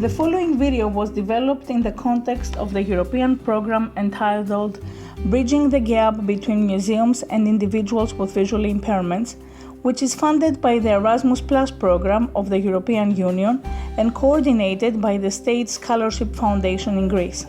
The following video was developed in the context of the European program entitled Bridging the Gap Between Museums and Individuals with Visual Impairments, which is funded by the Erasmus Plus program of the European Union and coordinated by the State Scholarship Foundation in Greece.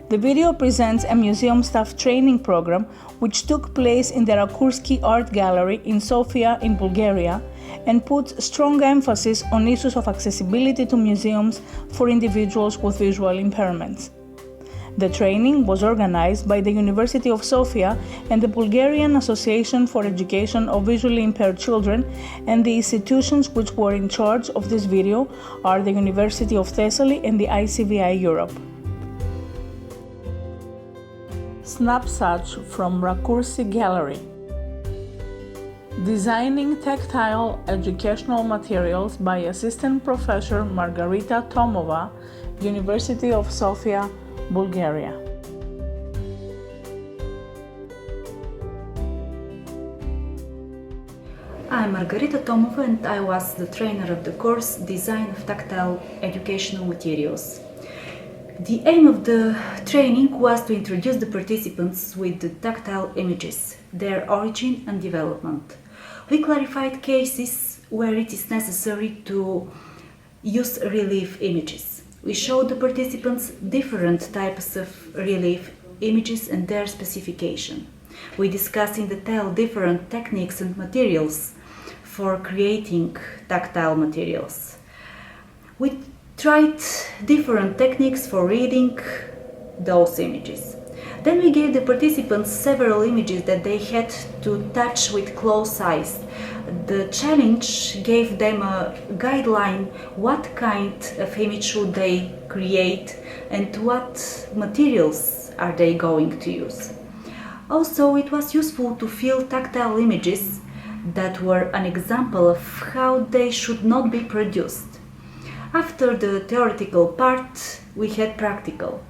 The video presents a museum staff training program which took place in the Rakursi Art Gallery in Sofia in Bulgaria and puts strong emphasis on issues of accessibility to museums for individuals with visual impairments. The training was organized by the University of Sofia and the Bulgarian Association for Education of Visually Impaired Children, and the institutions which were in charge of this video are the University of Thessaly and the ICVI Europe. Snapshots from Rakursi Gallery. Designing Tactile Educational Materials by Assistant Professor Margarita Tomova, University of Sofia, Bulgaria. I'm Margarita Tomova and I was the trainer of the course Design of Tactile Educational Materials. The aim of the training was to introduce the participants with the tactile images, their origin and development. We clarified cases where it is necessary to use relief images. We showed the participants different types of relief images and their specification. We discussed in detail different techniques and materials for creating tactile materials. We tried different techniques for reading those images. Then we gave the participants several images that they had to touch with close eyes. The challenge gave them a guideline what kind of image should they create and what materials are they going to use. Also, it was useful to feel tactile images that were an example of how they should not be produced. After the theoretical part, we had practical.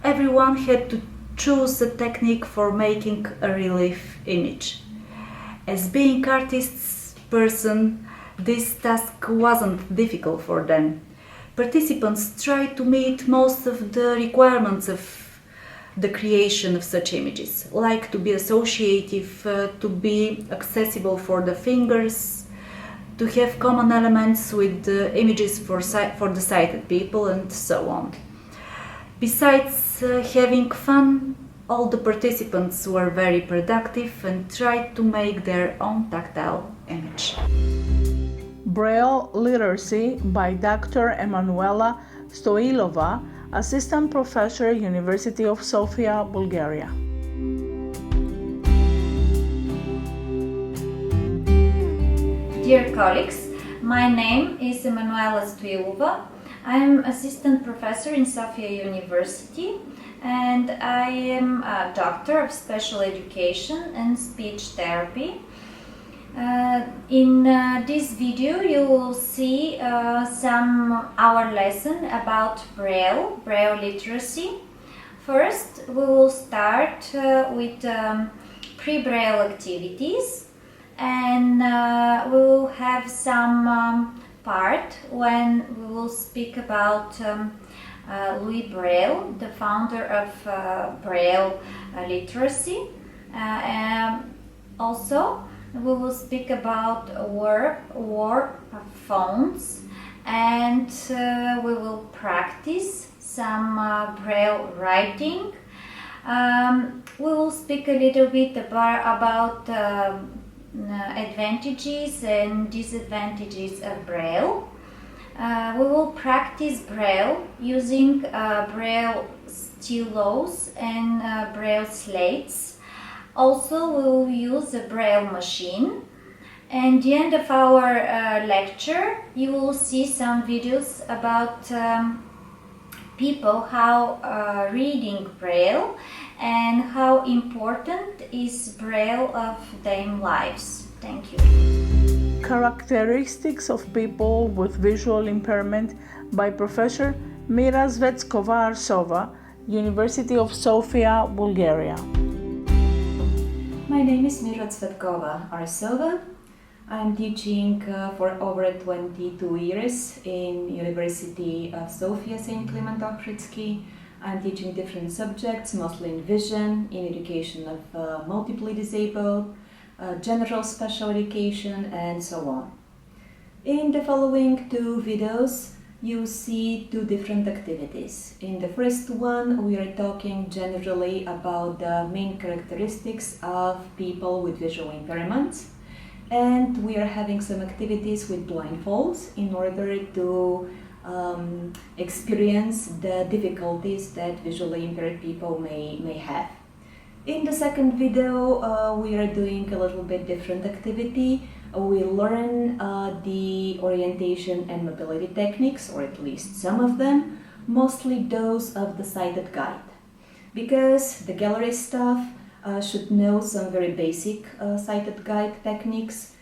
Everyone had to choose a technique for making a relief image. As being artists person, this task wasn't difficult for them. Participants tried to meet most of the requirements of the creation of such images, like to be associative, to be accessible for the fingers, to have common elements with the images for the sighted people, and so on. Besides having fun, all the participants were very productive and tried to make their own tactile image. Braille Literacy by Dr. Emanuela Stoilova, Assistant Professor, University of Sofia, Bulgaria. Dear colleagues, my name is Emanuela Stoilova. I am Assistant Professor in Sofia University and I am a Doctor of Special Education and Speech Therapy. In this video you will see our lesson about Braille literacy. First, we will start with pre-Braille activities, and we will have some part when we will speak about Louis Braille, the founder of Braille literacy. Also, we will speak about war phones, and we will practice some Braille writing. We will speak a little bit about advantages and disadvantages of Braille. We will practice Braille using Braille stilos and Braille slates. Also, we will use a Braille machine. And at the end of our lecture, you will see some videos about people how reading Braille and how important is Braille of their lives. Thank you. Characteristics of people with visual impairment by Professor Mira Svetskova-Arsova, University of Sofia, Bulgaria. My name is Mira Svetskova-Arsova. I'm teaching for over 22 years in University of Sofia, St. Clement Ochridsky. I'm teaching different subjects, mostly in vision, in education of multiply disabled, general special education, and so on. In the following two videos, you see two different activities. In the first one, we are talking generally about the main characteristics of people with visual impairments. And we are having some activities with blindfolds in order to experience the difficulties that visually impaired people may have. In the second video, we are doing a little bit different activity. We learn the orientation and mobility techniques, or at least some of them, mostly those of the sighted guide. Because the gallery staff should know some very basic sighted guide techniques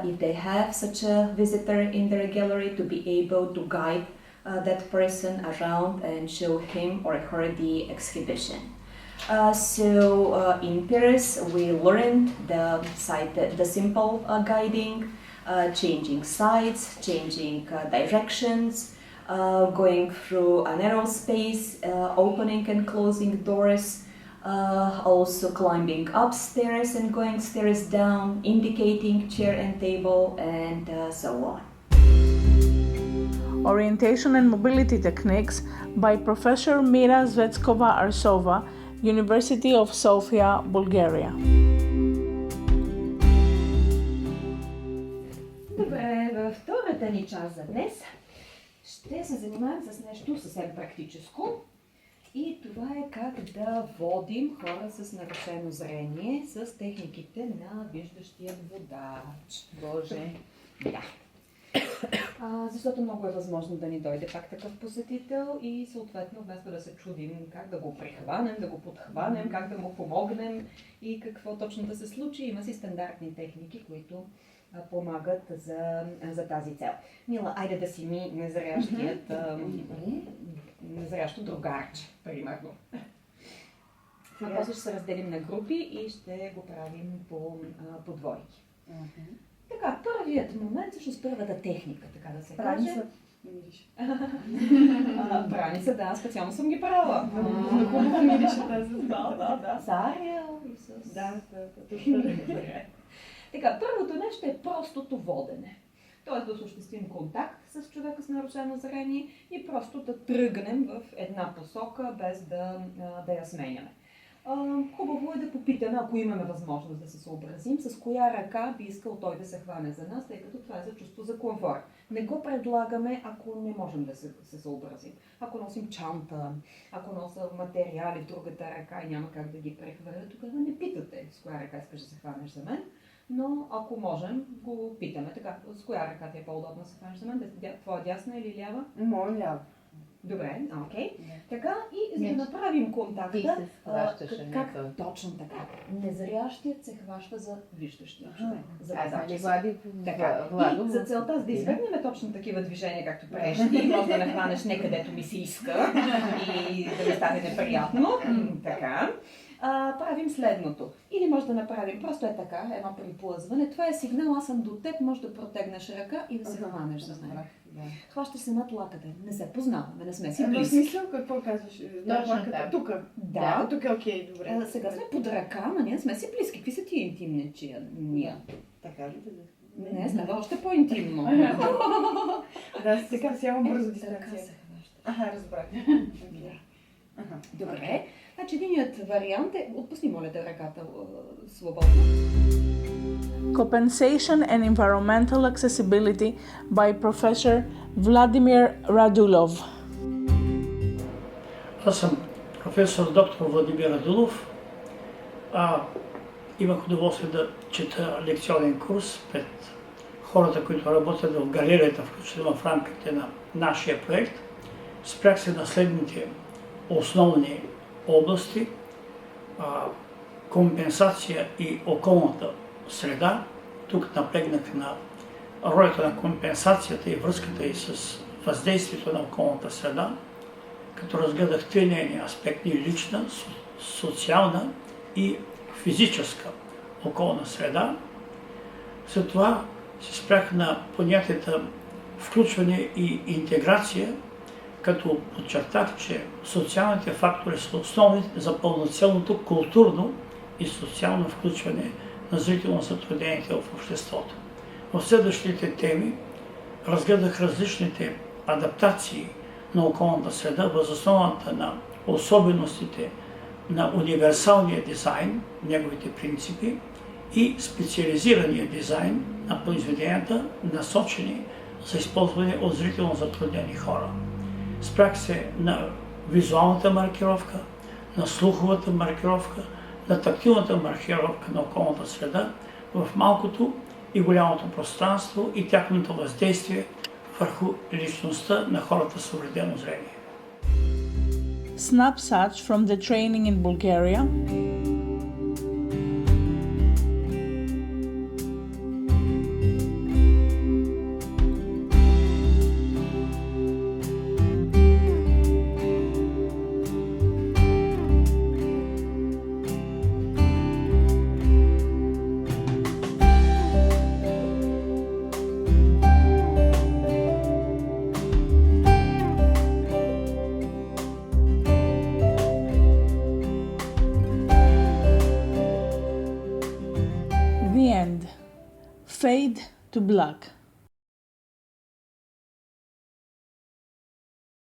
if they have such a visitor in their gallery, to be able to guide that person around and show him or her the exhibition. So in Paris we learned the simple guiding, changing sides, changing directions, going through a narrow space, opening and closing doors, also climbing upstairs and going stairs down, indicating chair and table, and so on. Orientation and Mobility Techniques by Professor Mira Zvetskova-Arsova, University of Sofia, Bulgaria. Добре, във втората ни част за днес ще се занимаем с нещо съвсем практическо. И това е как да водим хора с нарушено зрение с техниките на виждащия водач. Боже! Да. Защото много е възможно да ни дойде пак такъв посетител и съответно вместо да се чудим как да го прихванем, да го подхванем, как да му помогнем и какво точно да се случи, има си стандартни техники, които помагат за тази цел. Мила, айде да си ми незрящо другарче, примерно. А после ще се разделим на групи и ще го правим по двойки. Така, първият момент, всъщност първата техника, така да се каже. Браница, да, специално съм ги правила. Много хубаво мирише тази. Да. С Ариел и с... Да, точно. Така, първото нещо е простото водене. Тоест да осъществим контакт с човека с нарушено зрение и просто да тръгнем в една посока, без да я сменяме. Хубаво е да попитаме, ако имаме възможност да се съобразим, с коя ръка би искал той да се хване за нас, тъй като това е за чувство за комфорт. Не го предлагаме, ако не можем да се съобразим. Ако носим чанта, ако нося материали в другата ръка и няма как да ги прехвърля, тогава не питате с коя ръка искаш да се хванеш за мен. Но ако можем, го питаме. Така, с коя ръка ти е по-удобно да се хванеш за мен? Твоя дясна или лява? Моя лява. Добре, окей. Така, и за да направим контакта, как точно така, незрящият се хваща за виждащия човек. За и за целта, за да избегнем точно такива движения, както правиш ти, може да ме хванеш не където ми се иска и да ми стане неприятно. Така. Правим следното. Или може да направим просто е така, едно приплъзване. Това е сигнал, аз съм до теб, може да протегнеш ръка и да се хванеш за мен. Хващаш се над лакъта. Не се познаваме, не сме си близки. В смисъл, какво казваш? Над лакъта? Тук? Да. Тук е окей, добре. Сега сме под ръка, ама ние сме си близки. Какви са тия интимни ние? Така ли? Не, става още по-интимно. Да, сега сямо бързо дистанция. Аха, разбрах. Добре. Значи единият вариант е, отпусни моля да ръката свободно. Compensation and Environmental Accessibility by Professor Vladimir Radulov. Аз съм професор доктор Владимир Радулов. Имах удоволствие да чета лекционен курс пред хората, които работят в галерията, включително в рамките на нашия проект. Спрях се на следните основни области: компенсация и околната среда. Тук наблегнах на ролята на компенсацията и връзката и с въздействието на околната среда, като разгледах три нейни аспекти: лична, социална и физическа околна среда. След това се спрях на понятията включване и интеграция, като подчертах, че социалните фактори са основни за пълноценното културно и социално включване на зрително затруднените в обществото. В следващите теми разгледах различните адаптации на околната среда въз основата на особеностите на универсалния дизайн, неговите принципи и специализирания дизайн на произведенията, насочени за използване от зрително затруднени хора. Спрях се на визуалната маркировка, на слуховата маркировка, на тактилната маркировка на околната среда в малкото и голямото пространство и тяхното въздействие върху личността на хората с увредено зрение. Snapshots from the training in Bulgaria. The end. Fade to black.